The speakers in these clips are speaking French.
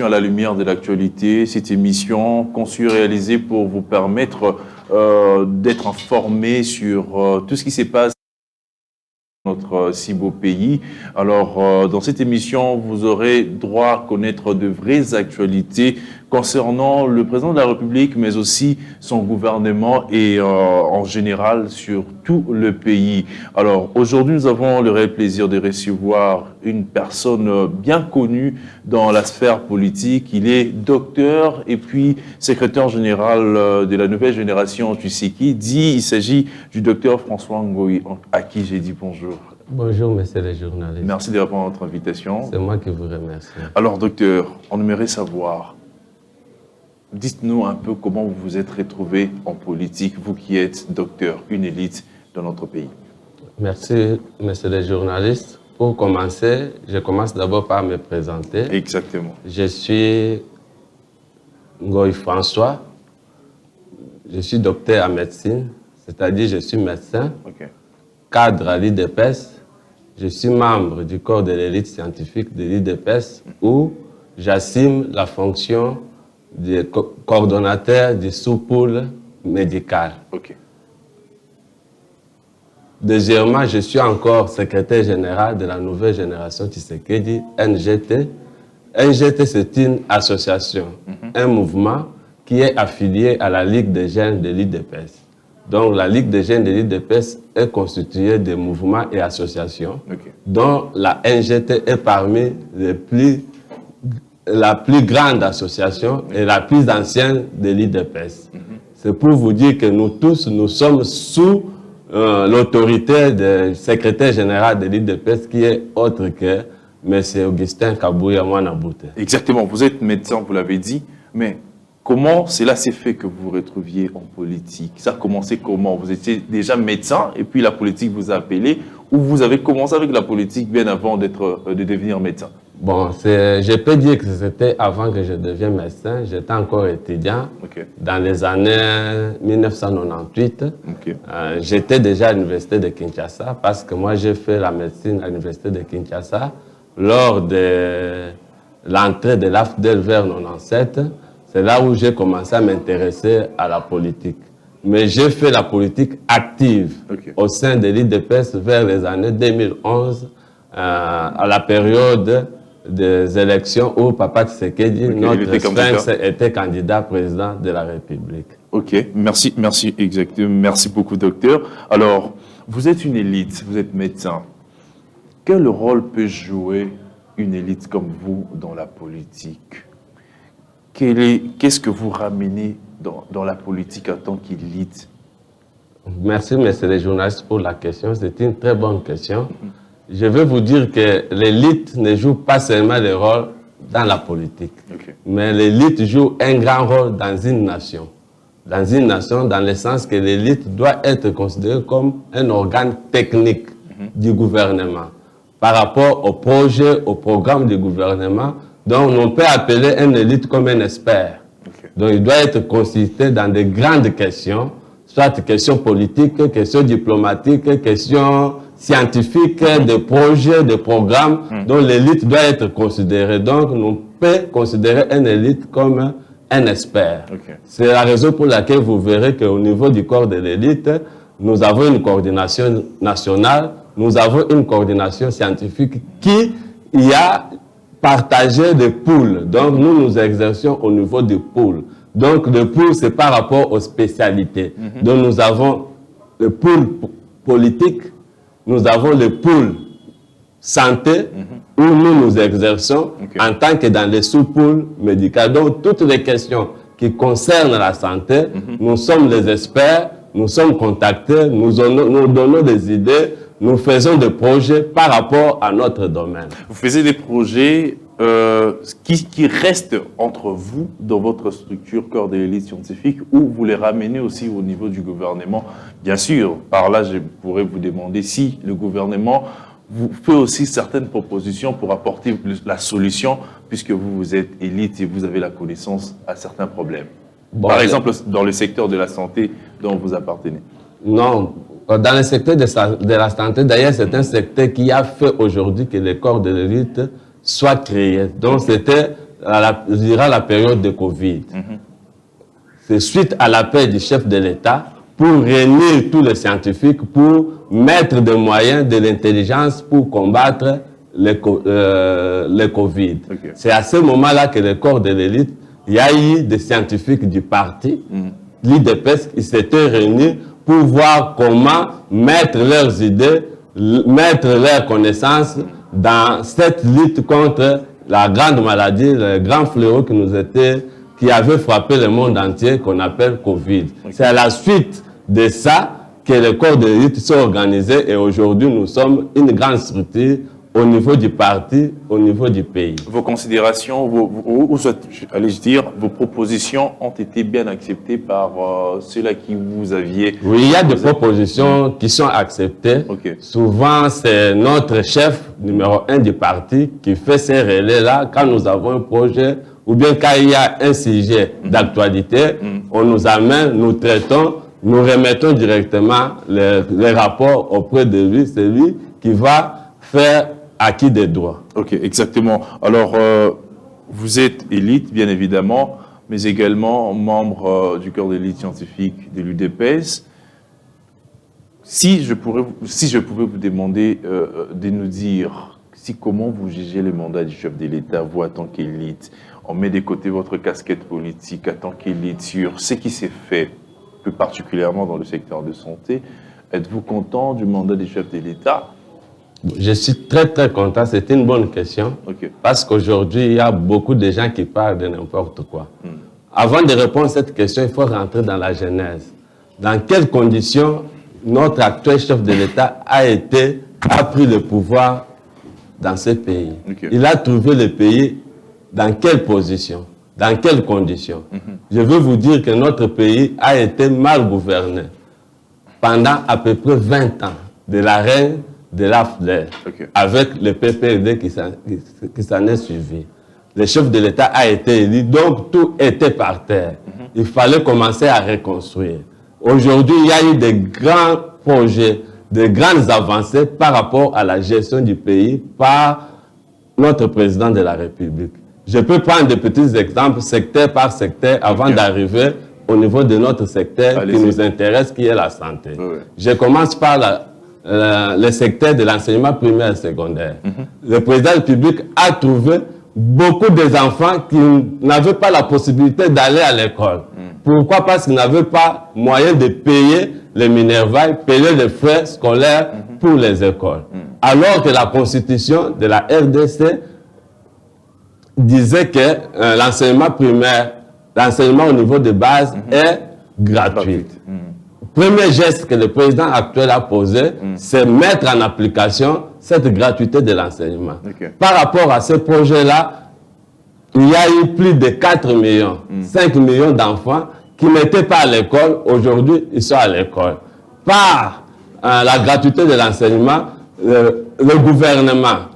à la lumière de l'actualité. Cette émission conçue et réalisée pour vous permettre d'être informé sur tout ce qui se passe dans notre si beau pays. Alors, dans cette émission, vous aurez droit à connaître de vraies actualités concernant le président de la République, mais aussi son gouvernement et en général sur tout le pays. Alors, aujourd'hui, nous avons le réel plaisir de recevoir une personne bien connue dans la sphère politique. Il est docteur et puis secrétaire général de la nouvelle génération, tu sais qui dit. Il s'agit du docteur François Ngoï, à qui j'ai dit bonjour. Bonjour, messieurs les journalistes. Merci de répondre à notre invitation. C'est moi qui vous remercie. Alors, docteur, on aimerait savoir, dites-nous un peu comment vous vous êtes retrouvé en politique, vous qui êtes docteur, une élite dans notre pays. Merci, messieurs les journalistes. Pour commencer, je commence d'abord par me présenter. Exactement. Je suis Ngoï François. Je suis docteur en médecine, c'est-à-dire je suis médecin, cadre à l'IDPES. Je suis membre du corps de l'élite scientifique de l'IDPES où j'assume la fonction de coordonnateur du sous-pôle médical. Deuxièmement, je suis encore secrétaire général de la nouvelle génération Tshisekedi, NGT. NGT, c'est une association, un mouvement qui est affilié à la Ligue des jeunes de l'IDPES. Donc, la Ligue des jeunes de l'IDPES est constituée de mouvements et associations, dont la NGT est parmi la plus grande association et la plus ancienne de l'IDPES. C'est pour vous dire que nous tous, nous sommes sous l'autorité du secrétaire général de l'IDPES qui est autre que M. Augustin Kabouya Mwanabouté. Exactement, vous êtes médecin, vous l'avez dit, mais comment cela s'est fait que vous vous retrouviez en politique? Ça a commencé comment? Vous étiez déjà médecin et puis la politique vous a appelé, ou vous avez commencé avec la politique bien avant de devenir médecin? Bon, je peux dire que c'était avant que je devienne médecin. J'étais encore étudiant dans les années 1998. J'étais déjà à l'université de Kinshasa parce que moi j'ai fait la médecine à l'université de Kinshasa lors de l'entrée de l'AFDEL vers 97. C'est là où j'ai commencé à m'intéresser à la politique. Mais j'ai fait la politique active au sein de l'IDPES vers les années 2011, à la période des élections où Papa Tshisekedi, notre sphinx, était candidat président de la République. Ok, merci, exactement. Merci beaucoup, docteur. Alors, vous êtes une élite, vous êtes médecin. Quel rôle peut jouer une élite comme vous dans la politique? Qu'est-ce que vous ramenez dans la politique en tant qu'élite? Merci, messieurs les journalistes, pour la question. C'est une très bonne question. Je veux vous dire que l'élite ne joue pas seulement le rôle dans la politique, mais l'élite joue un grand rôle dans une nation. Dans une nation, dans le sens que l'élite doit être considérée comme un organe technique du gouvernement par rapport au projet, au programme du gouvernement. Donc, on peut appeler une élite comme un expert. Donc, il doit être consulté dans de grandes questions, soit questions politiques, questions diplomatiques, questions scientifiques, de projets, de programmes, dont l'élite doit être considérée. Donc, on peut considérer une élite comme un expert. C'est la raison pour laquelle vous verrez qu'au niveau du corps de l'élite, nous avons une coordination nationale, nous avons une coordination scientifique qui y a partagé des pôles. Donc, nous exerçons au niveau du pôle. Donc, le pôle, c'est par rapport aux spécialités. Donc, nous avons le pôle politique, nous avons le pôle santé, où nous exerçons en tant que dans les sous-pôles médicaux. Donc, toutes les questions qui concernent la santé, nous sommes les experts, nous sommes contactés, nous donnons des idées, nous faisons des projets par rapport à notre domaine. Vous faisiez des projets qui restent entre vous dans votre structure corps de l'élite scientifique, ou vous les ramenez aussi au niveau du gouvernement? Bien sûr, par là, je pourrais vous demander si le gouvernement vous fait aussi certaines propositions pour apporter la solution, puisque vous êtes élite et vous avez la connaissance à certains problèmes. Bon, par exemple, dans le secteur de la santé dont vous appartenez. Non, dans le secteur de la santé, d'ailleurs, c'est un secteur qui a fait aujourd'hui que le corps de l'élite soit créé. Donc, c'était durant la période de Covid. C'est suite à l'appel du chef de l'État pour réunir tous les scientifiques, pour mettre des moyens de l'intelligence pour combattre le Covid. Okay. C'est à ce moment-là que le corps de l'élite, il y a eu des scientifiques du parti, l'IDPES, qui s'étaient réunis pour voir comment mettre leurs idées, mettre leurs connaissances dans cette lutte contre la grande maladie, le grand fléau qui avait frappé le monde entier, qu'on appelle Covid. Okay. C'est à la suite de ça que le corps de l'élite s'est organisé et aujourd'hui nous sommes une grande structure au niveau du parti, au niveau du pays. Vos considérations, allez-je dire, vos propositions ont été bien acceptées par ceux-là qui vous aviez... Oui, il y a des propositions qui sont acceptées. Okay. Souvent, c'est notre chef numéro 1 du parti qui fait ces relais-là quand nous avons un projet ou bien quand il y a un sujet d'actualité, on nous amène, nous traitons, nous remettons directement les rapports auprès de lui. C'est lui qui va faire acquis des droits. Ok, exactement. Alors, vous êtes élite, bien évidemment, mais également membre du corps d'élite scientifique de l'UDPS. Si je pouvais vous demander de nous dire comment vous jugez le mandat du chef de l'État, vous, en tant qu'élite, on met de côté votre casquette politique en tant qu'élite sur ce qui s'est fait, plus particulièrement dans le secteur de santé. Êtes-vous content du mandat du chef de l'État? Je suis très très content, c'est une bonne question. Okay. Parce qu'aujourd'hui, il y a beaucoup de gens qui parlent de n'importe quoi. Avant de répondre à cette question, il faut rentrer dans la genèse. Dans quelles conditions notre actuel chef de l'État a pris le pouvoir dans ce pays? Okay. Il a trouvé le pays dans quelle position? Dans quelles conditions? Je veux vous dire que notre pays a été mal gouverné pendant à peu près 20 ans, de la reine de l'AFLER, okay, avec le PPRD qui s'en est suivi. Le chef de l'État a été élu, donc tout était par terre. Il fallait commencer à reconstruire. Aujourd'hui, il y a eu des grands projets, de grandes avancées par rapport à la gestion du pays par notre président de la République. Je peux prendre des petits exemples, secteur par secteur, avant d'arriver au niveau de notre secteur qui nous intéresse, qui est la santé. Je commence par le secteur de l'enseignement primaire et secondaire. Le président de la République a trouvé beaucoup d'enfants qui n'avaient pas la possibilité d'aller à l'école. Pourquoi? Parce qu'ils n'avaient pas moyen de payer les minervailles, payer les frais scolaires pour les écoles. Alors que la constitution de la RDC disait que l'enseignement primaire, l'enseignement au niveau de base est gratuit. Premier geste que le président actuel a posé, c'est mettre en application cette gratuité de l'enseignement. Okay. Par rapport à ce projet-là, il y a eu plus de 4 millions, 5 millions d'enfants qui n'étaient pas à l'école. Aujourd'hui, ils sont à l'école. Par la gratuité de l'enseignement, le gouvernement,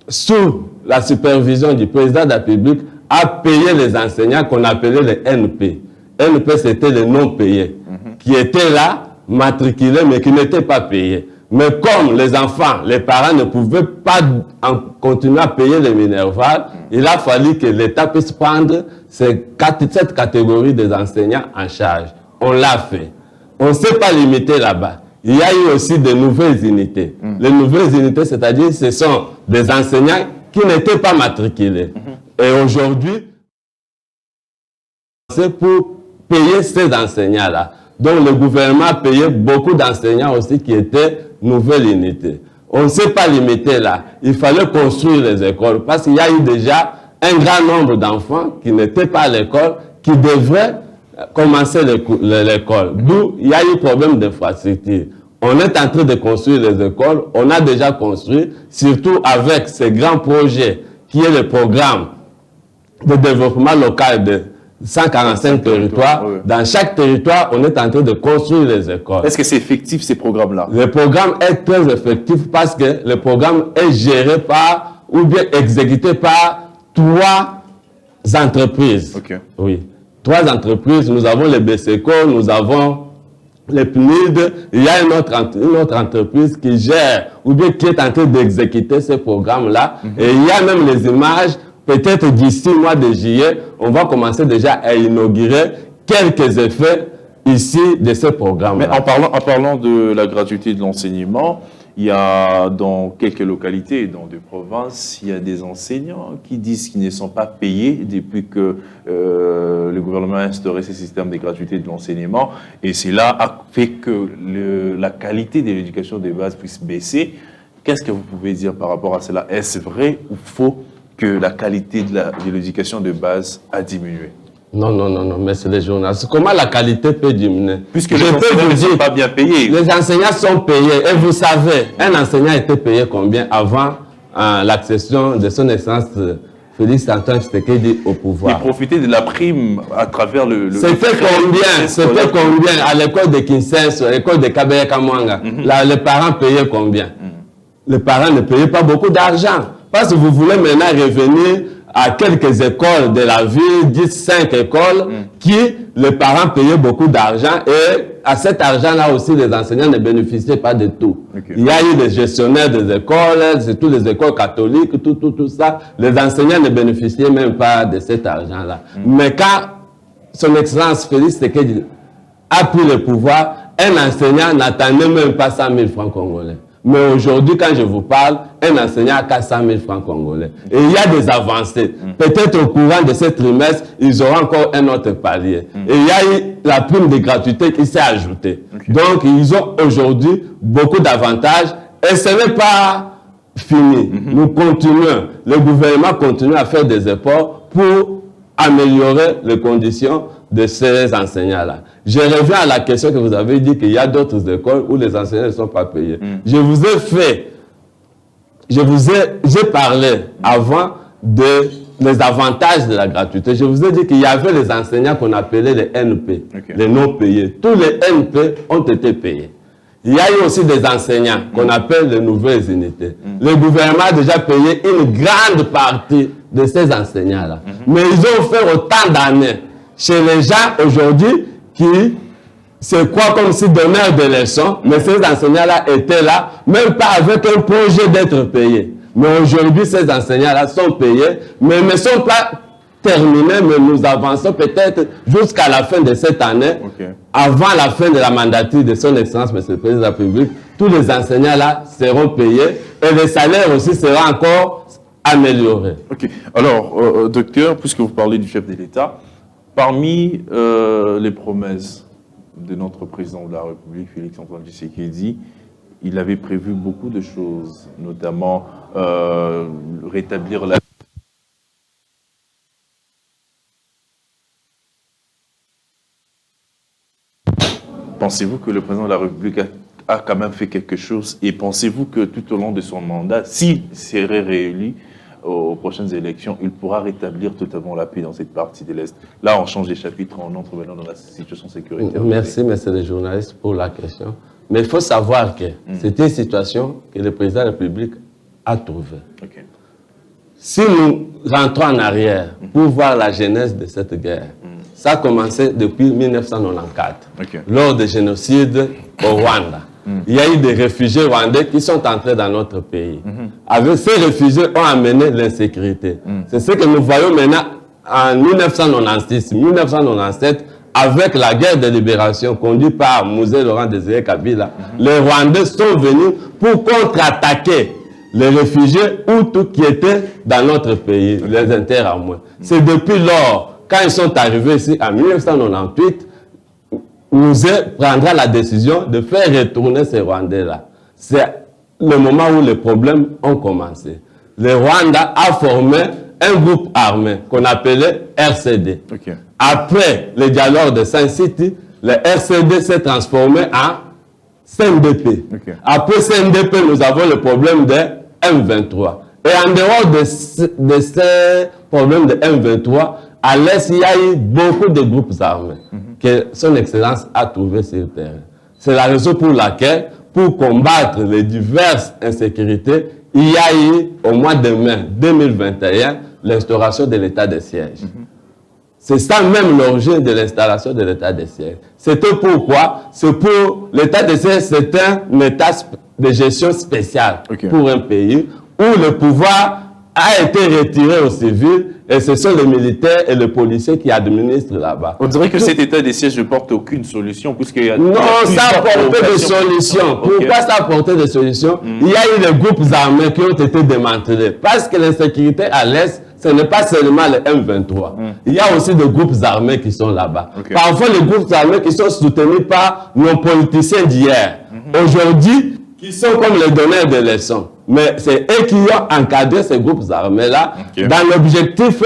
sous la supervision du président de la République, a payé les enseignants qu'on appelait les NP. NP, c'était les non-payés, qui étaient là, matriculés, mais qui n'étaient pas payés. Mais comme les enfants, les parents ne pouvaient pas continuer à payer les minervales, il a fallu que l'État puisse prendre cette catégorie des enseignants en charge. On l'a fait. On ne s'est pas limité là-bas. Il y a eu aussi de nouvelles unités. Les nouvelles unités, c'est-à-dire ce sont des enseignants qui n'étaient pas matriculés. Et aujourd'hui, c'est pour payer ces enseignants-là. Donc le gouvernement a payé beaucoup d'enseignants aussi qui étaient nouvelles unités. On ne s'est pas limité là. Il fallait construire les écoles parce qu'il y a eu déjà un grand nombre d'enfants qui n'étaient pas à l'école, qui devraient commencer l'école. D'où il y a eu problème d'infrastructure. On est en train de construire les écoles. On a déjà construit, surtout avec ces grands projets qui est le programme de développement local de 145 territoires. Dans chaque territoire, on est en train de construire les écoles. Est-ce que c'est effectif, ces programmes-là? Le programme est très effectif parce que le programme est géré par, ou bien exécuté par 3 entreprises. Okay. Oui. 3 entreprises. Nous avons le BCECO, nous avons le PNID. Il y a une autre entreprise qui gère, ou bien qui est en train d'exécuter ce programme-là. Et il y a même les images peut-être d'ici le mois de juillet, on va commencer déjà à inaugurer quelques effets ici de ce programme. Mais en parlant de la gratuité de l'enseignement, il y a dans quelques localités, dans des provinces, il y a des enseignants qui disent qu'ils ne sont pas payés depuis que le gouvernement a instauré ce système de gratuité de l'enseignement. Et cela a fait que la qualité de l'éducation de base puisse baisser. Qu'est-ce que vous pouvez dire par rapport à cela? Est-ce vrai ou faux que la qualité de l'éducation de base a diminué? Non, mais c'est les journalistes. Comment la qualité peut diminuer? Puisque les enseignants ne sont pas bien payés. Les enseignants sont payés. Et vous savez, un enseignant était payé combien avant l'accession de son excellence Félix Antoine Tshisekedi au pouvoir? Et profiter de la prime à travers le C'était combien à l'école de Kinshasa, à l'école de Kabeya Kamwanga? Les parents payaient combien? Les parents ne payaient pas beaucoup d'argent. Parce que vous voulez maintenant revenir à quelques écoles de la ville, 5 écoles, qui les parents payaient beaucoup d'argent et à cet argent-là aussi, les enseignants ne bénéficiaient pas de tout. Okay. Il y a eu des gestionnaires des écoles, surtout les écoles catholiques, tout ça. Les enseignants ne bénéficiaient même pas de cet argent-là. Mais quand son excellence Félix Tshisekedi a pris le pouvoir, un enseignant n'attendait même pas 100 000 francs congolais. Mais aujourd'hui, quand je vous parle, un enseignant a 400 000 francs congolais. Et il y a des avancées. Peut-être au courant de ce trimestre, ils auront encore un autre palier. Et il y a eu la prime de gratuité qui s'est ajoutée. Donc, ils ont aujourd'hui beaucoup d'avantages. Et ce n'est pas fini. Nous continuons. Le gouvernement continue à faire des efforts pour améliorer les conditions de ces enseignants-là. Je reviens à la question que vous avez dit qu'il y a d'autres écoles où les enseignants ne sont pas payés. J'ai parlé avant des avantages de la gratuité. Je vous ai dit qu'il y avait les enseignants qu'on appelait les NP, les non payés. Tous les NP ont été payés. Il y a eu aussi des enseignants qu'on appelle les nouvelles unités. Le gouvernement a déjà payé une grande partie de ces enseignants-là. Mais ils ont fait autant d'années chez les gens aujourd'hui qui se croient comme si donneurs de leçons, mais ces enseignants-là étaient là, même pas avec un projet d'être payés. Mais aujourd'hui, ces enseignants-là sont payés, mais ne sont pas terminés, mais nous avançons peut-être jusqu'à la fin de cette année, avant la fin de la mandature de son excellence, M. le Président de la République, tous les enseignants-là seront payés et les salaires aussi seront encore améliorés. Ok. Alors, docteur, puisque vous parlez du chef de l'État, parmi les promesses de notre président de la République, Félix Antoine Tshisekedi, il avait prévu beaucoup de choses, notamment rétablir la... Pensez-vous que le président de la République a quand même fait quelque chose et pensez-vous que tout au long de son mandat, s'il serait réélu aux prochaines élections, il pourra rétablir totalement la paix dans cette partie de l'Est? Là, on change de chapitre, on entre maintenant dans la situation sécuritaire. Merci, monsieur le journaliste, pour la question. Mais il faut savoir que c'est une situation que le président de la République a trouvée. Si nous rentrons en arrière pour voir la genèse de cette guerre, ça a commencé depuis 1994, lors des génocides au Rwanda. Il y a eu des réfugiés rwandais qui sont entrés dans notre pays. Avec ces réfugiés ont amené l'insécurité. C'est ce que nous voyons maintenant en 1996, 1997, avec la guerre de libération conduite par Mouzé Laurent Désiré Kabila. Les Rwandais sont venus pour contre-attaquer les réfugiés ou tout qui était dans notre pays, les interamouins. C'est depuis lors, quand ils sont arrivés ici en 1998, Mouzé prendra la décision de faire retourner ces Rwandais-là. C'est le moment où les problèmes ont commencé. Le Rwanda a formé un groupe armé qu'on appelait RCD. Après le dialogue de Saint-City, le RCD s'est transformé en CNDP. Après CNDP, nous avons le problème de M23. Et en dehors de ces problèmes de M23, à l'Est, il y a eu beaucoup de groupes armés que son Excellence a trouvé sur le terrain. C'est la raison pour laquelle, pour combattre les diverses insécurités, il y a eu, au mois de mai 2021, l'instauration de l'état de siège. C'est ça même l'origine de l'installation de l'état de siège. C'était pourquoi? C'est pour l'état de siège, c'est un état de gestion spéciale pour un pays où le pouvoir a été retiré aux civils et ce sont les militaires et les policiers qui administrent là-bas. On dirait que cet état des sièges ne porte aucune solution puisqu'il y a... Non, ça apporte des solutions. Okay. Pourquoi ça apporte des solutions? Il y a eu des groupes armés qui ont été démantelés parce que l'insécurité à l'Est, ce n'est pas seulement le M23. Il y a aussi des groupes armés qui sont là-bas. Parfois, les groupes armés qui sont soutenus par nos politiciens d'hier. Aujourd'hui, qui sont comme les donneurs de leçons. Mais c'est eux qui ont encadré ces groupes armés-là dans l'objectif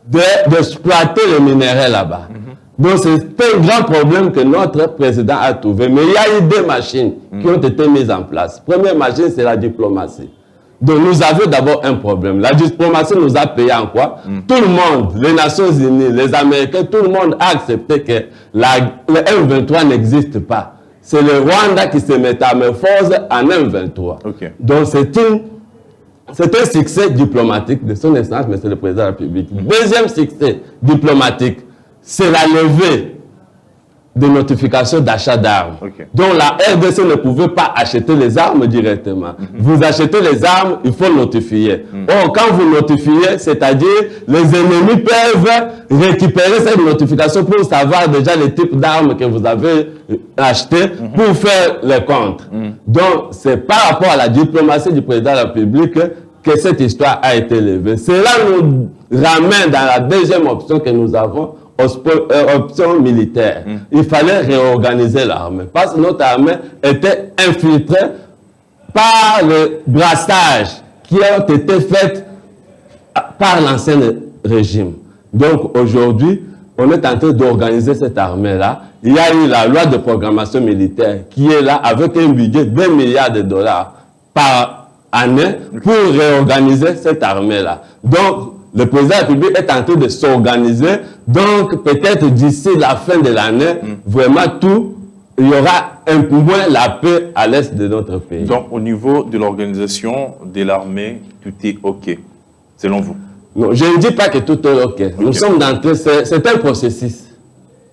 d'exploiter les minéraux là-bas. Donc c'est un grand problème que notre président a trouvé. Mais il y a eu deux machines qui ont été mises en place. Première machine, c'est la diplomatie. Donc nous avions d'abord un problème. La diplomatie nous a payé en quoi? Tout le monde, les Nations Unies, les Américains, tout le monde a accepté que le M23 n'existe pas. C'est le Rwanda qui se métamorphose en M23. Donc c'est un succès diplomatique de son excellence, mais c'est le président de la République. Deuxième succès diplomatique, c'est la levée de notifications d'achat d'armes. Donc la RDC ne pouvait pas acheter les armes directement. Vous achetez les armes, il faut notifier. Or, quand vous notifiez, c'est-à-dire les ennemis peuvent récupérer cette notification pour savoir déjà les types d'armes que vous avez achetées pour faire les comptes. Donc, c'est par rapport à la diplomatie du président de la République que cette histoire a été levée. Cela nous ramène dans la deuxième option que nous avons, option militaire. Il fallait réorganiser l'armée parce que notre armée était infiltrée par le brassage qui a été fait par l'ancien régime. Donc aujourd'hui, on est en train d'organiser cette armée-là. Il y a eu la loi de programmation militaire qui est là avec un budget de 2 milliards de dollars par année pour réorganiser cette armée-là. Donc, le président de la République est en train de s'organiser. Donc, peut-être d'ici la fin de l'année, vraiment il y aura un peu moins la paix à l'est de notre pays. Donc, au niveau de l'organisation de l'armée, tout est OK, selon vous? Non, je ne dis pas que tout est OK. Nous sommes en train, c'est un processus.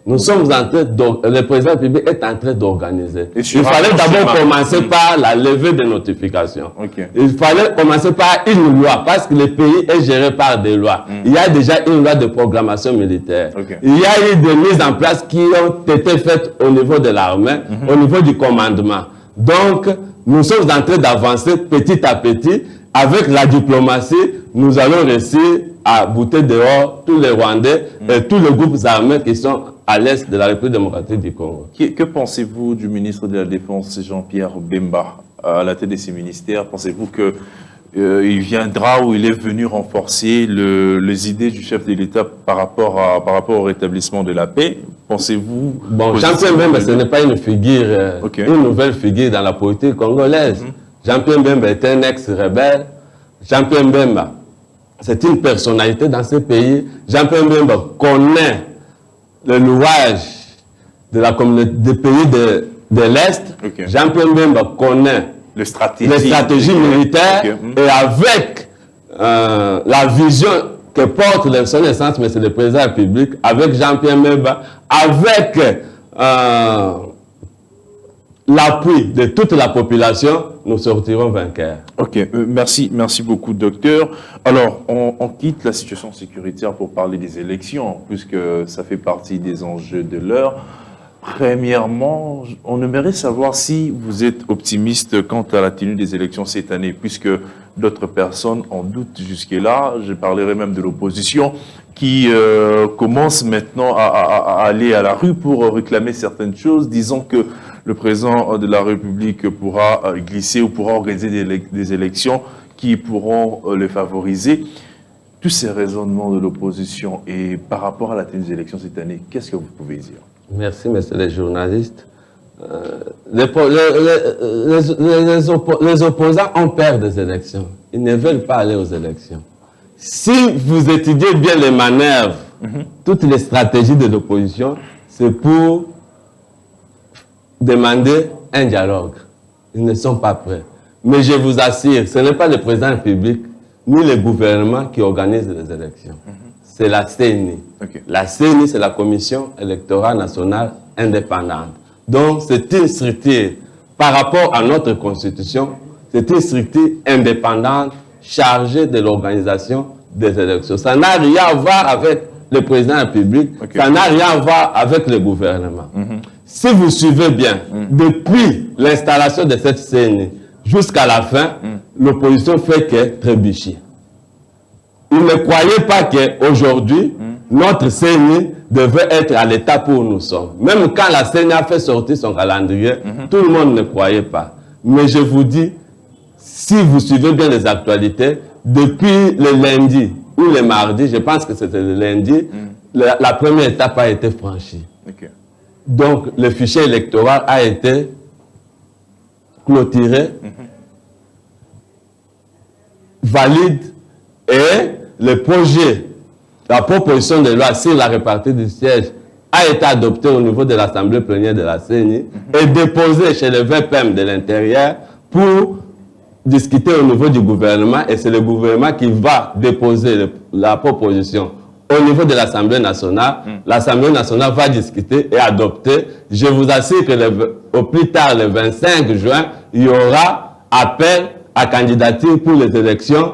Nous sommes en train, le président de la République est en train d'organiser. Il fallait d'abord commencer par la levée des notifications. Il fallait commencer par une loi, parce que le pays est géré par des lois. Il y a déjà une loi de programmation militaire. Il y a eu des mises en place qui ont été faites au niveau de l'armée, au niveau du commandement. Donc, nous sommes en train d'avancer petit à petit. Avec la diplomatie, nous allons réussir à bouter dehors tous les Rwandais et tous les groupes armés qui sont à l'est de la République démocratique du Congo. Que pensez-vous du ministre de la Défense, Jean-Pierre Bemba, à la tête de ces ministères? Pensez-vous qu'il viendra ou il est venu renforcer les idées du chef de l'État par rapport au rétablissement de la paix? Pensez-vous... Bon, Jean-Pierre Bemba, ce n'est pas une figure, une nouvelle figure dans la politique congolaise. Jean-Pierre Bemba est un ex-rebelle. Jean-Pierre Bemba, c'est une personnalité dans ce pays. Jean-Pierre Bemba connaît le louage de la communauté des pays de l'Est. Jean-Pierre Bemba connaît les stratégies militaires et avec la vision que porte son essence, mais c'est le président de la République, avec Jean-Pierre Bemba, avec l'appui de toute la population, nous sortirons vainqueurs. Merci beaucoup, docteur. Alors, on quitte la situation sécuritaire pour parler des élections, puisque ça fait partie des enjeux de l'heure. Premièrement, on aimerait savoir si vous êtes optimiste quant à la tenue des élections cette année, puisque d'autres personnes en doutent jusque-là. Je parlerai même de l'opposition qui commence maintenant à aller à la rue pour réclamer certaines choses, disant que le président de la République pourra glisser ou pourra organiser des élections qui pourront le favoriser. Tous ces raisonnements de l'opposition et par rapport à la tenue des élections cette année, qu'est-ce que vous pouvez dire? Merci, messieurs les journalistes. Les opposants ont peur des élections. Ils ne veulent pas aller aux élections. Si vous étudiez bien les manœuvres, toutes les stratégies de l'opposition, c'est pour demander un dialogue. Ils ne sont pas prêts. Mais je vous assure, ce n'est pas le président de la République ni le gouvernement qui organise les élections. C'est la CENI. La CENI, c'est la Commission électorale nationale indépendante. Donc, c'est une structure, par rapport à notre constitution, c'est une structure indépendante chargé de l'organisation des élections. Ça n'a rien à voir avec le président de la République, ça n'a rien à voir avec le gouvernement. Si vous suivez bien, depuis l'installation de cette CENI jusqu'à la fin, l'opposition fait que trébucher. Ils ne croyaient pas qu'aujourd'hui, notre CENI devait être à l'état où nous sommes. Même quand la CENI a fait sortir son calendrier, tout le monde ne croyait pas. Mais je vous dis, si vous suivez bien les actualités, depuis le lundi ou le mardi, je pense que c'était le lundi, la première étape a été franchie. Donc, le fichier électoral a été clôturé, valide, et le projet, la proposition de loi sur la répartition du siège a été adoptée au niveau de l'Assemblée plénière de la CENI et déposée chez le VPM de l'Intérieur pour discuter au niveau du gouvernement, et c'est le gouvernement qui va déposer la proposition au niveau de l'Assemblée nationale. L'Assemblée nationale va discuter et adopter. Je vous assure que au plus tard, le 25 juin, il y aura appel à candidature pour les élections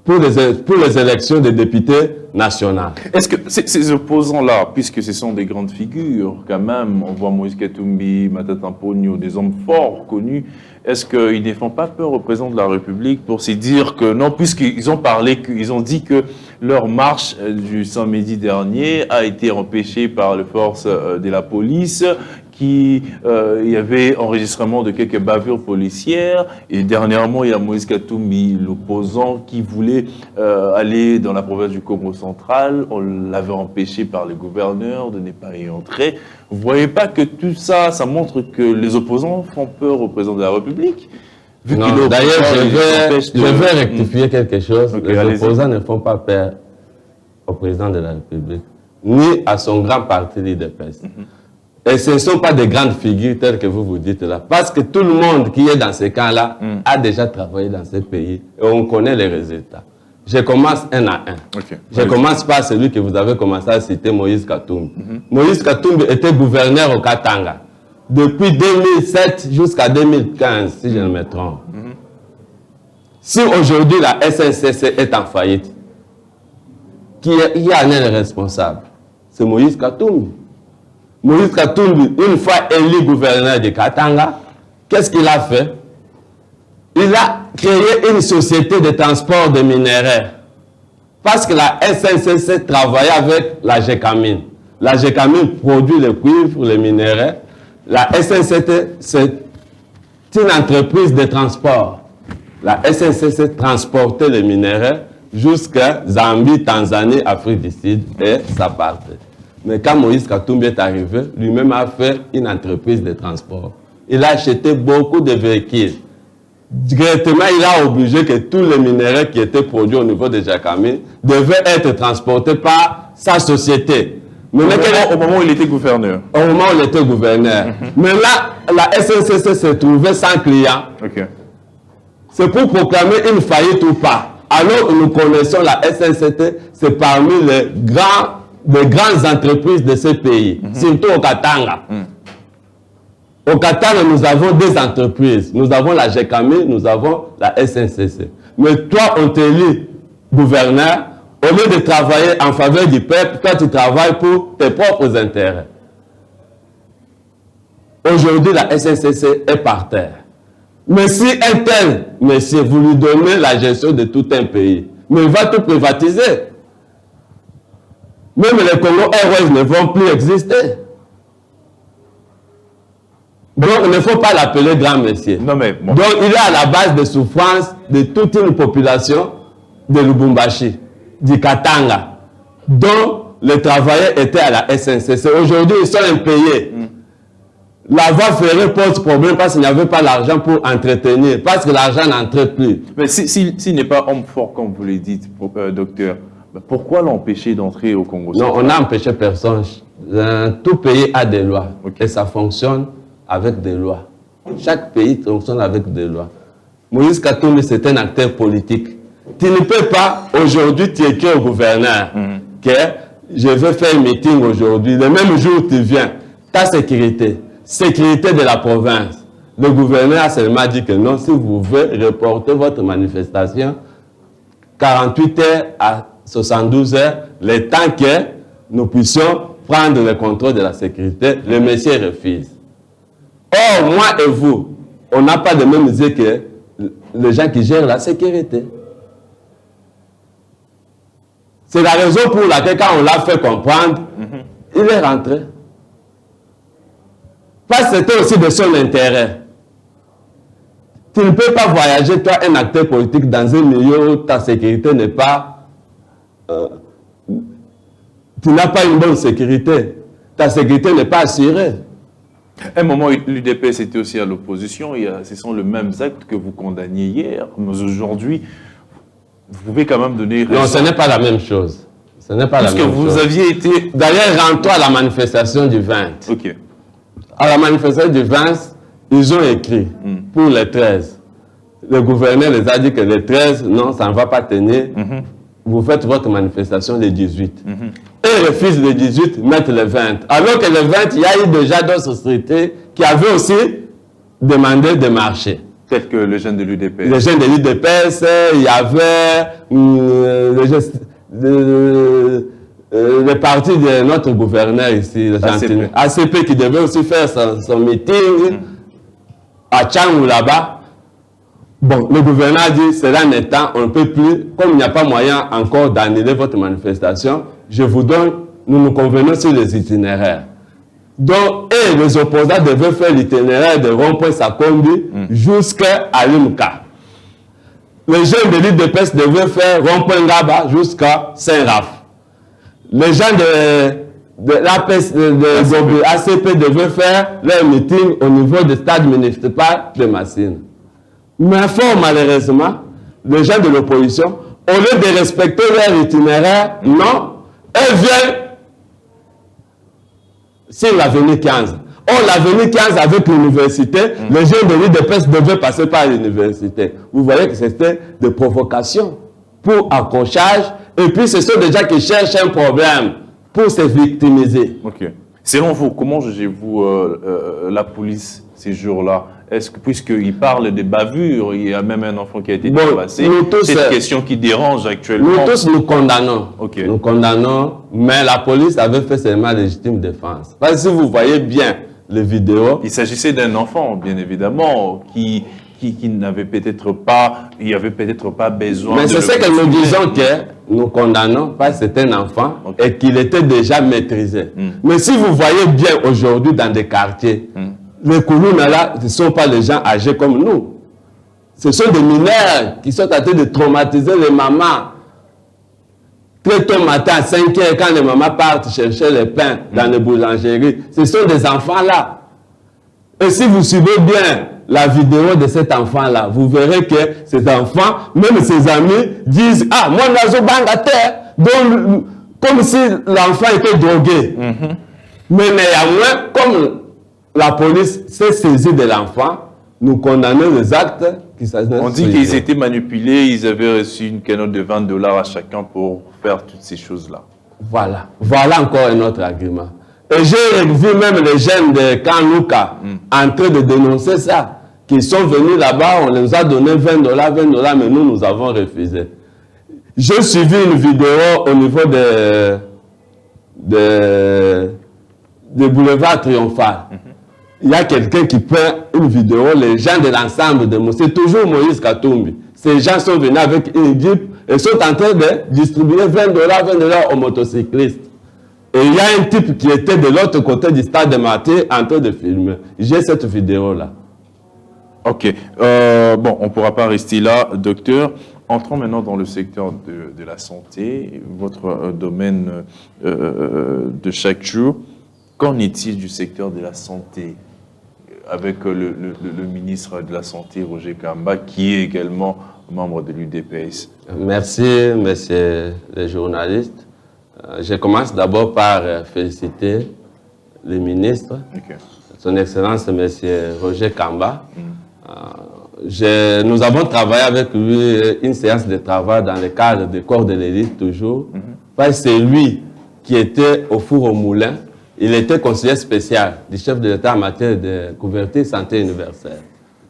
pour les élections des députés nationaux. Est-ce que ces opposants-là, puisque ce sont des grandes figures, quand même, on voit Moïse Katumbi, Matata Ponyo, des hommes forts, connus, est-ce qu'ils ne font pas peur au président de la République pour se dire que non, puisqu'ils ont parlé, qu'ils ont dit que leur marche du samedi dernier a été empêchée par les forces de la police, qu'il y avait enregistrement de quelques bavures policières, et dernièrement il y a Moïse Katumbi, l'opposant, qui voulait aller dans la province du Congo central. On l'avait empêché par le gouverneur de ne pas y entrer. Vous ne voyez pas que tout ça, ça montre que les opposants font peur au président de la République? Non, d'ailleurs, je vais rectifier quelque chose. Les opposants ne font pas peur au président de la République, ni à son grand parti l'UDPS. Et ce ne sont pas des grandes figures telles que vous dites là. Parce que tout le monde qui est dans ces camps-là a déjà travaillé dans ces pays. Et on connaît les résultats. Je commence un à un. Je commence par celui que vous avez commencé à citer, Moïse Katumbi. Moïse Katumbi était gouverneur au Katanga depuis 2007 jusqu'à 2015, si je ne me trompe. Si aujourd'hui la SNCC est en faillite, qui en est le responsable? C'est Moïse Katumbi. Moïse Katumbi, une fois élu gouverneur de Katanga, qu'est-ce qu'il a fait? Il a créé une société de transport de minerais. Parce que la SNCC travaillait avec la GECAMINE. La GECAMINE produit le cuivre, les minerais. La SNCC, c'est une entreprise de transport. La SNCC transportait les minerais jusqu'à Zambie, Tanzanie, Afrique du Sud, et ça partait. Mais quand Moïse Katumbi est arrivé, lui-même a fait une entreprise de transport. Il a acheté beaucoup de véhicules. Directement, il a obligé que tous les minerais qui étaient produits au niveau de Jacamine devaient être transportés par sa société. Au moment où il était gouverneur. Au moment où il était gouverneur. Mais là, la SNCC se trouvait sans client. C'est pour proclamer une faillite ou pas. Alors nous connaissons la SNCC, c'est parmi les grandes entreprises de ce pays, surtout au Katanga. Au Katanga, nous avons deux entreprises. Nous avons la GECAMI, nous avons la SNCC. Mais toi, on t'élit gouverneur, au lieu de travailler en faveur du peuple, toi, tu travailles pour tes propres intérêts. Aujourd'hui, la SNCC est par terre. Mais si un tel monsieur, vous lui donnez la gestion de tout un pays, mais il va tout privatiser. Même les Congo Airways ne vont plus exister. Donc, il ne faut pas l'appeler grand monsieur. Non, mais bon. Donc, il est à la base de souffrance de toute une population de Lubumbashi, du Katanga, dont les travailleurs étaient à la SNCC. Aujourd'hui, ils sont impayés. La voie ferrée pose problème parce qu'il n'y avait pas l'argent pour entretenir, parce que l'argent n'entrait plus. Mais s'il n'est pas homme fort, comme vous le dites, docteur, pourquoi l'empêcher d'entrer au Congo? Non, on n'a empêché personne. Tout pays a des lois. Et ça fonctionne avec des lois. Chaque pays fonctionne avec des lois. Moïse Katumbi, c'est un acteur politique. Tu ne peux pas, aujourd'hui, tu écris au gouverneur que je vais faire un meeting aujourd'hui. Le même jour où tu viens, ta sécurité de la province, Le gouverneur a seulement dit que non, si vous voulez reporter votre manifestation, 48 heures à 72 heures, le temps que nous puissions prendre le contrôle de la sécurité, le monsieur refuse. Or, moi et vous, on n'a pas de même idée que les gens qui gèrent la sécurité. C'est la raison pour laquelle, quand on l'a fait comprendre, il est rentré. Parce que c'était aussi de son intérêt. Tu ne peux pas voyager, toi, un acteur politique, dans un milieu où ta sécurité n'est pas... tu n'as pas une bonne sécurité. Ta sécurité n'est pas assurée. À un moment, l'UDPS était aussi à l'opposition. Ce sont les mêmes actes que vous condamniez hier. Mais aujourd'hui, vous pouvez quand même donner raison. Non, ce n'est pas la même chose. Ce n'est pas la même chose. Parce que vous aviez été... D'ailleurs, rends-toi à la manifestation du 20. Ok. À la manifestation du 20, ils ont écrit pour les 13. Le gouverneur les a dit que les 13, non, ça ne va pas tenir. Vous faites votre manifestation le 18. Et ils refusent le 18, mettent le 20. Alors que le 20, il y a eu déjà d'autres sociétés qui avaient aussi demandé de marcher. Tel que les jeunes de l'UDPS. Les jeunes de l'UDPS, il y avait le parti de notre gouverneur ici, le ACP, qui devait aussi faire son meeting à Tchangou là-bas. Bon, le gouverneur a dit, cela n'étant, on ne peut plus, comme il n'y a pas moyen encore d'annuler votre manifestation, je vous donne, nous nous convenons sur les itinéraires. Donc, et les opposants devaient faire l'itinéraire de rond-point Sakombi jusqu'à Limka. Les jeunes de l'UDPS devaient faire rond-point Ngaba jusqu'à Saint-Raph. Les gens de l'APS, de ACP devaient faire leur meeting au niveau du stade municipal de Massine. Mais fort malheureusement, les gens de l'opposition, au lieu de respecter leur itinéraire, non, elles viennent sur l'avenue 15. Or, l'avenue 15 avec l'université, les gens de l'UDPS devaient passer par l'université. Vous voyez que c'était des provocations pour accrochage, et puis ce sont des gens qui cherchent un problème pour se victimiser. Ok. Selon vous, comment jugez-vous la police ces jours-là? Est-ce que, puisqu'il parle des bavures, il y a même un enfant qui a été dépassé, cette question qui dérange actuellement? Nous tous, nous condamnons. Okay. Nous condamnons, mais la police avait fait seulement légitime défense. Parce que si vous voyez bien les vidéos... Il s'agissait d'un enfant, bien évidemment, qui n'avait peut-être pas... Il n'y avait peut-être pas besoin... Mais c'est ce que nous disons que nous condamnons, parce que c'est un enfant et qu'il était déjà maîtrisé. Mais si vous voyez bien aujourd'hui dans des quartiers... Les Koulouna là, ce ne sont pas les gens âgés comme nous. Ce sont des mineurs qui sont en train de traumatiser les mamans. Très tôt matin, à 5 heures, quand les mamans partent chercher le pain dans les boulangeries, ce sont des enfants là. Et si vous suivez bien la vidéo de cet enfant là, vous verrez que cet enfant, même ses amis, disent « Ah, moi, je suis à terre », comme si l'enfant était drogué. Mais néanmoins, comme la police s'est saisie de l'enfant, nous condamnons les actes qui s'agissent. On dit qu'ils étaient manipulés, ils avaient reçu une cagnotte de $20 à chacun pour faire toutes ces choses-là. Voilà. Voilà encore un autre argument. Et j'ai vu même les jeunes de Kanlouka en train de dénoncer ça. Qui sont venus là-bas, on les a donné $20, mais nous avons refusé. J'ai suivi une vidéo au niveau de Boulevard Triomphal. Il y a quelqu'un qui prend une vidéo, les gens de l'ensemble de Moïse, c'est toujours Moïse Katumbi. Ces gens sont venus avec une jeep et sont en train de distribuer $20 aux motocyclistes. Et il y a un type qui était de l'autre côté du stade de Martyrs en train de filmer. J'ai cette vidéo-là. Ok. Bon, on ne pourra pas rester là, docteur. Entrons maintenant dans le secteur de la santé, votre domaine de chaque jour. Qu'en est-il du secteur de la santé avec le ministre de la Santé, Roger Kamba, qui est également membre de l'UDPS? Merci, messieurs les journalistes. Je commence d'abord par féliciter le ministre, son Excellence, monsieur Roger Kamba. Nous avons travaillé avec lui une séance de travail dans le cadre du corps de l'élite toujours. Parce que c'est lui qui était au four au moulin. il était conseiller spécial du chef de l'État en matière de couverture santé universelle.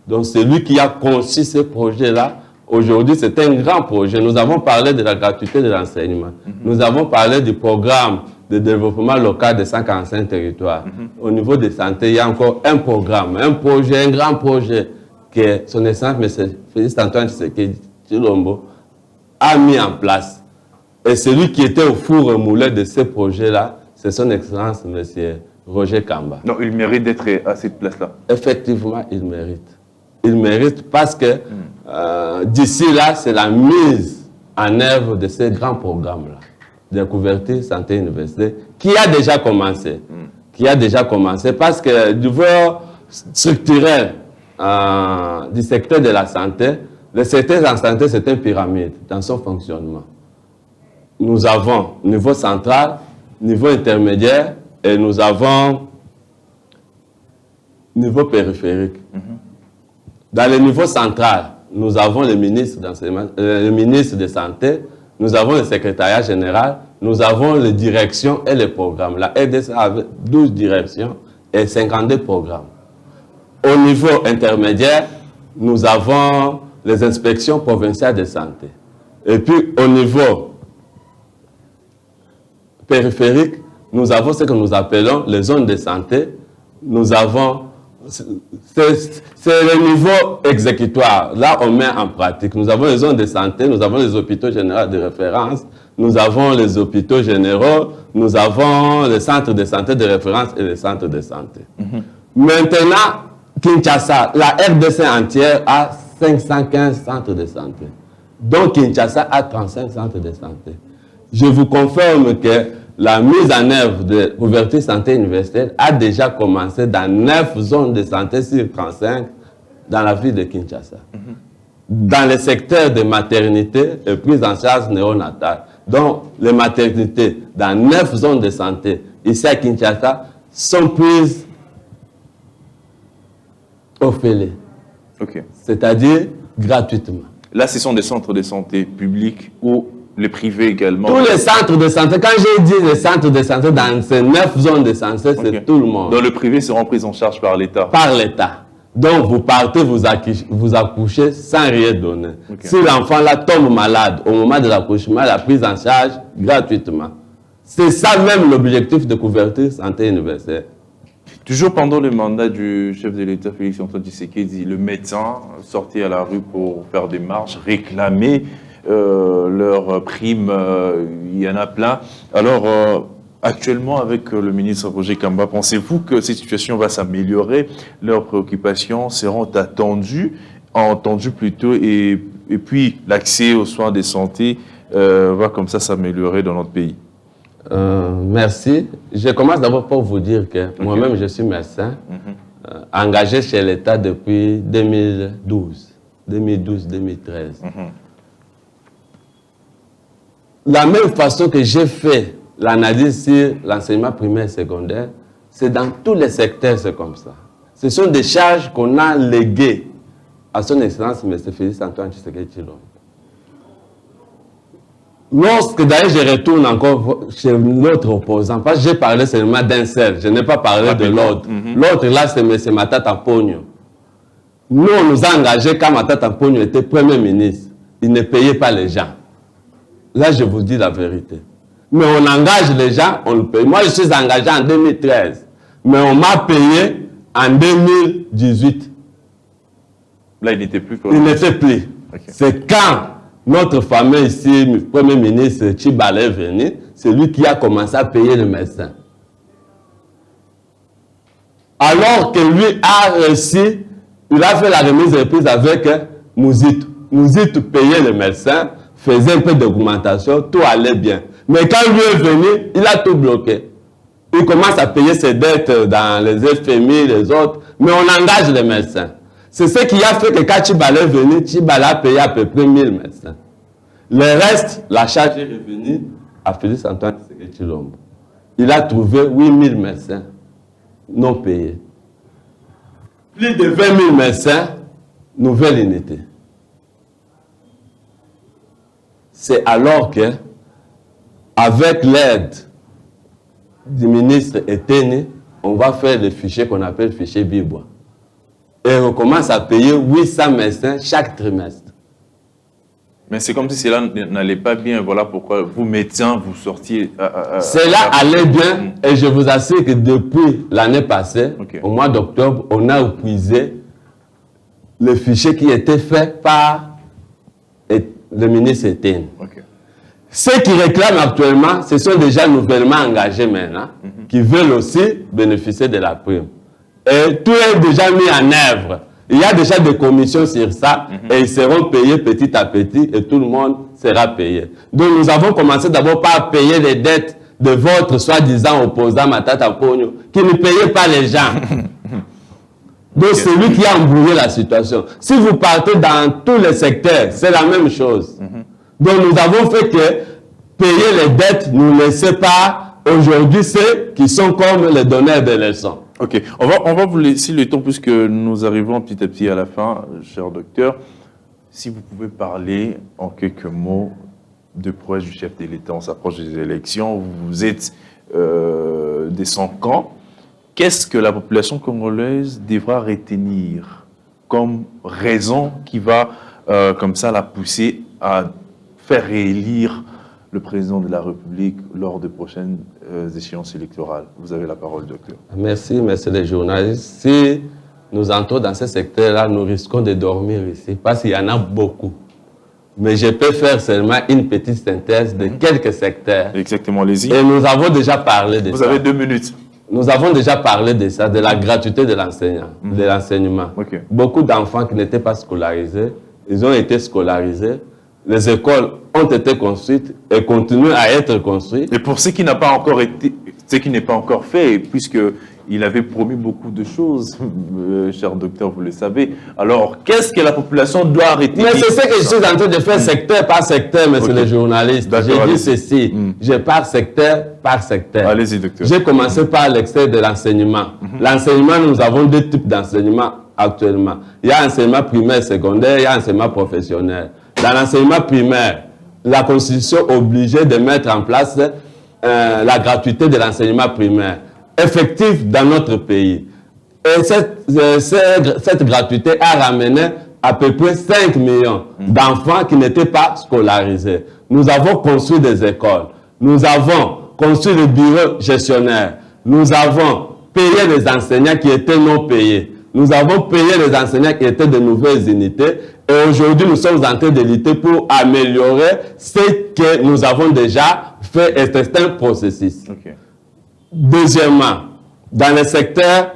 Donc, c'est lui qui a conçu ce projet-là. Aujourd'hui, c'est un grand projet. Nous avons parlé de la gratuité de l'enseignement. Nous avons parlé du programme de développement local de 145 territoires. Au niveau de santé, il y a encore un programme, un projet, un grand projet que son excellence, M. Félix Antoine Tshisekedi Tshilombo, a mis en place. Et celui qui était au four et moulin de ce projet-là, c'est son excellence, M. Roger Kamba. Non, il mérite d'être à cette place-là. Effectivement, il mérite. Il mérite parce que d'ici là, c'est la mise en œuvre de ces grands programmes-là, de couverture santé universelle, qui a déjà commencé. Qui a déjà commencé parce que du niveau structurel du secteur de la santé, le secteur de la santé, c'est une pyramide dans son fonctionnement. Nous avons niveau central, niveau intermédiaire et nous avons niveau périphérique. Dans le niveau central, nous avons le ministre de Santé, nous avons le secrétariat général, nous avons les directions et les programmes. La RDC avait 12 directions et 52 programmes. Au niveau intermédiaire, nous avons les inspections provinciales de santé. Et puis, au niveau périphérique, nous avons ce que nous appelons les zones de santé. Nous avons... C'est le niveau exécutoire. Là, on met en pratique. Nous avons les zones de santé, nous avons les hôpitaux généraux de référence, nous avons les hôpitaux généraux, nous avons les centres de santé de référence et les centres de santé. Maintenant, Kinshasa, la RDC entière a 515 centres de santé. Donc, Kinshasa a 35 centres de santé. Je vous confirme que la mise en œuvre de couverture santé universelle a déjà commencé dans 9 zones de santé sur 35 dans la ville de Kinshasa. Dans le secteur de maternité et prise en charge néonatale. Donc, les maternités dans 9 zones de santé ici à Kinshasa sont prises au filet. C'est-à-dire gratuitement. Là, ce sont des centres de santé publics ou les privés également? Tous les centres de santé. Quand j'ai dit les centres de santé dans ces 9 zones de santé, c'est tout le monde. Dans le privé, seront pris en charge par l'État? Par l'État. Donc, vous partez, vous accouchez sans rien donner. Si l'enfant là tombe malade au moment de l'accouchement, la prise en charge gratuitement. C'est ça même l'objectif de couverture santé universelle. Toujours pendant le mandat du chef de l'État, Félix Antoine Tshisekedi, le médecin sorti à la rue pour faire des marches, réclamer leurs primes, il y en a plein. Alors, actuellement, avec le ministre Roger Kamba, pensez-vous que cette situation va s'améliorer? Leurs préoccupations seront entendues plutôt, et puis l'accès aux soins de santé va comme ça s'améliorer dans notre pays? Merci. Je commence d'abord par vous dire que moi-même, je suis médecin, engagé chez l'État depuis 2012-2013. La même façon que j'ai fait l'analyse sur l'enseignement primaire et secondaire, c'est dans tous les secteurs, c'est comme ça. Ce sont des charges qu'on a léguées à son excellence, M. Félix Antoine Tshisekedi Tshilombo. Lorsque d'ailleurs je retourne encore chez l'autre opposant, parce que j'ai parlé seulement d'un seul, je n'ai pas parlé de l'autre. L'autre là, c'est M. Matata Ponyo. Nous, on nous a engagés quand Matata Ponyo était Premier ministre. Il ne payait pas les gens. Là, je vous dis la vérité. Mais on engage les gens, on le paye. Moi, je suis engagé en 2013. Mais on m'a payé en 2018. Là, il n'était plus. Il n'était plus. C'est quand notre fameux ici, le Premier ministre Tshibala est venu, c'est lui qui a commencé à payer les médecins. Alors que lui a réussi, il a fait la remise de reprise avec Mouzitou. Mouzitou payait les médecins, faisait un peu d'augmentation, tout allait bien. Mais quand lui est venu, il a tout bloqué. Il commence à payer ses dettes dans les FMI, les autres, mais on engage les médecins. C'est ce qui a fait que quand Tshibala est venu, Tshibala a payé à peu près 1000 médecins. Le reste, la charge est revenue à Félix Antoine Tshisekedi Tshilombo. Il a trouvé 8000 médecins non payés. Plus de 20 000 médecins, nouvelle unité. C'est alors que, avec l'aide du ministre Eteni, on va faire le fichier qu'on appelle fichier Bibois. Et on commence à payer 800 médecins chaque trimestre. Mais c'est comme si cela n'allait pas bien. Voilà pourquoi vous, médecins, vous sortiez... Cela allait bien et je vous assure que depuis l'année passée, au mois d'octobre, on a épuisé le fichier qui était fait par le ministre Eteni. Ceux qui réclament actuellement, ce sont déjà nouvellement engagés maintenant, qui veulent aussi bénéficier de la prime. Et tout est déjà mis en œuvre. Il y a déjà des commissions sur ça et ils seront payés petit à petit et tout le monde sera payé. Donc nous avons commencé d'abord par payer les dettes de votre soi-disant opposant Matata Ponyo qui ne payait pas les gens. Donc c'est lui qui a embrouillé la situation. Si vous partez dans tous les secteurs, c'est la même chose. Donc nous avons fait que payer les dettes ne laissez pas aujourd'hui ceux qui sont comme les donneurs de leçons. Ok, on va vous laisser le temps puisque nous arrivons petit à petit à la fin, cher docteur. Si vous pouvez parler en quelques mots de prouesse du chef de l'État, on s'approche des élections, vous êtes des 100 ans. Qu'est-ce que la population congolaise devra retenir comme raison qui va comme ça la pousser à faire réélire le président de la République lors des prochaines échéances électorales? Vous avez la parole, docteur. Merci, merci les journalistes. Si nous entrons dans ce secteur-là, nous risquons de dormir ici, parce qu'il y en a beaucoup. Mais je peux faire seulement une petite synthèse de quelques secteurs. Exactement, allez-y. Et nous avons déjà parlé de ça. Vous avez 2 minutes. Nous avons déjà parlé de ça, de la gratuité de l'enseignant, de l'enseignement. Beaucoup d'enfants qui n'étaient pas scolarisés, ils ont été scolarisés. Les écoles ont été construites et continuent à être construites. Et pour ce qui n'a pas encore été, ce qui n'est pas encore fait, puisque il avait promis beaucoup de choses, cher docteur, vous le savez. Alors, qu'est-ce que la population doit arrêter? Mais c'est ce que je suis en train de faire secteur par secteur, monsieur le journaliste. J'ai dit ceci, je pars secteur par secteur. Allez-y, docteur. J'ai commencé par l'extrait de l'enseignement. L'enseignement, nous avons 2 types d'enseignement actuellement. Il y a enseignement primaire et secondaire, il y a enseignement professionnel. Dans l'enseignement primaire, la Constitution obligeait de mettre en place la gratuité de l'enseignement primaire, effective dans notre pays. Et cette gratuité a ramené à peu près 5 millions d'enfants qui n'étaient pas scolarisés. Nous avons construit des écoles, nous avons construit le bureau gestionnaire, nous avons payé les enseignants qui étaient non payés. Nous avons payé les enseignants qui étaient de nouvelles unités et aujourd'hui nous sommes en train de lutter pour améliorer ce que nous avons déjà fait et c'est un processus. Deuxièmement, dans le secteur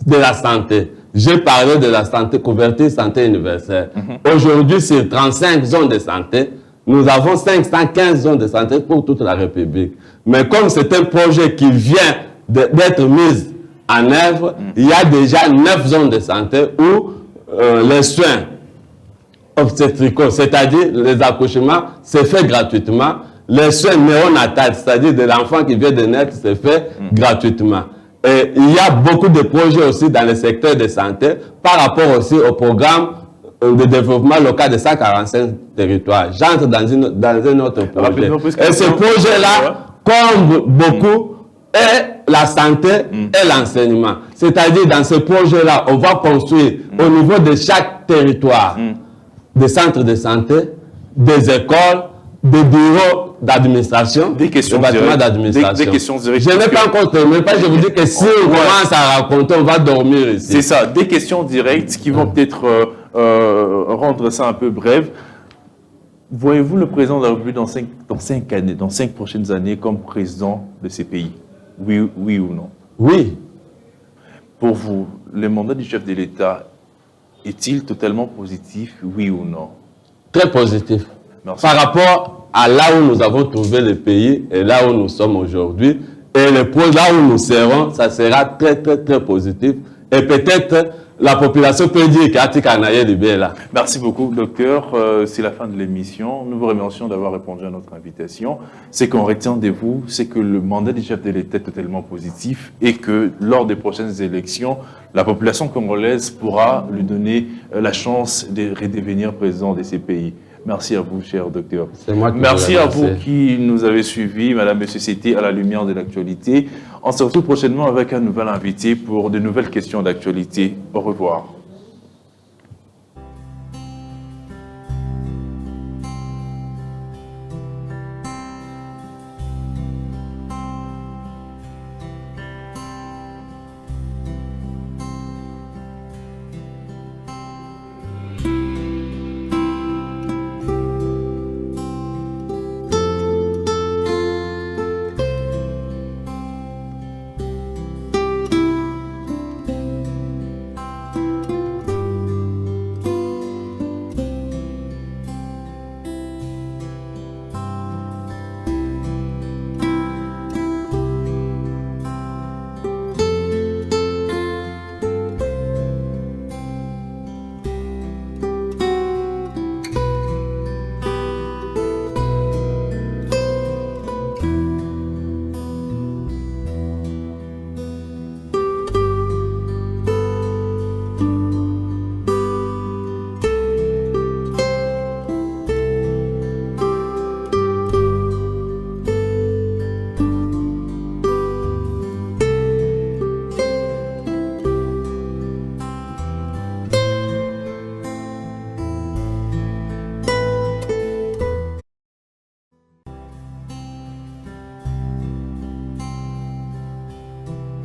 de la santé, j'ai parlé de la santé, couverture santé universelle. Aujourd'hui, sur 35 zones de santé, nous avons 515 zones de santé pour toute la République. Mais comme c'est un projet qui vient d'être mis en œuvre, il y a déjà 9 zones de santé où les soins obstétricaux, c'est-à-dire les accouchements, c'est fait gratuitement. Les soins néonatals, c'est-à-dire de l'enfant qui vient de naître, c'est fait gratuitement. Et il y a beaucoup de projets aussi dans le secteur de santé par rapport aussi au programme de développement local de 145 territoires. J'entre dans un autre projet. Et ce projet-là, comme beaucoup, est la santé et l'enseignement. C'est-à-dire, dans ce projet-là, on va construire au niveau de chaque territoire des centres de santé, des écoles, des bureaux d'administration, des questions bâtiments d'administration. Des questions directes. Je n'ai pas encore terminé, je vous dis que si on commence à raconter, on va dormir ici. C'est ça, des questions directes qui vont peut-être rendre ça un peu bref. Voyez-vous le président de la République dans 5 années, dans 5 prochaines années, comme président de ces pays? Oui ou non? Oui. Pour vous, le mandat du chef de l'État est-il totalement positif, oui ou non? Très positif. Merci. Par rapport à là où nous avons trouvé le pays et là où nous sommes aujourd'hui, et là où nous serons, ça sera très, très, très positif. Et peut-être la population peut dire qu'Atikanaye Libé là. Merci beaucoup, docteur. C'est la fin de l'émission. Nous vous remercions d'avoir répondu à notre invitation. Ce qu'on retient de vous, c'est que le mandat du chef de l'État est totalement positif et que lors des prochaines élections, la population congolaise pourra lui donner la chance de redevenir président de ces pays. Merci à vous, cher docteur. C'est moi qui Merci vous à remercie. vous qui nous avez suivis, Madame et Société, à la lumière de l'actualité. On se retrouve prochainement avec un nouvel invité pour de nouvelles questions d'actualité. Au revoir.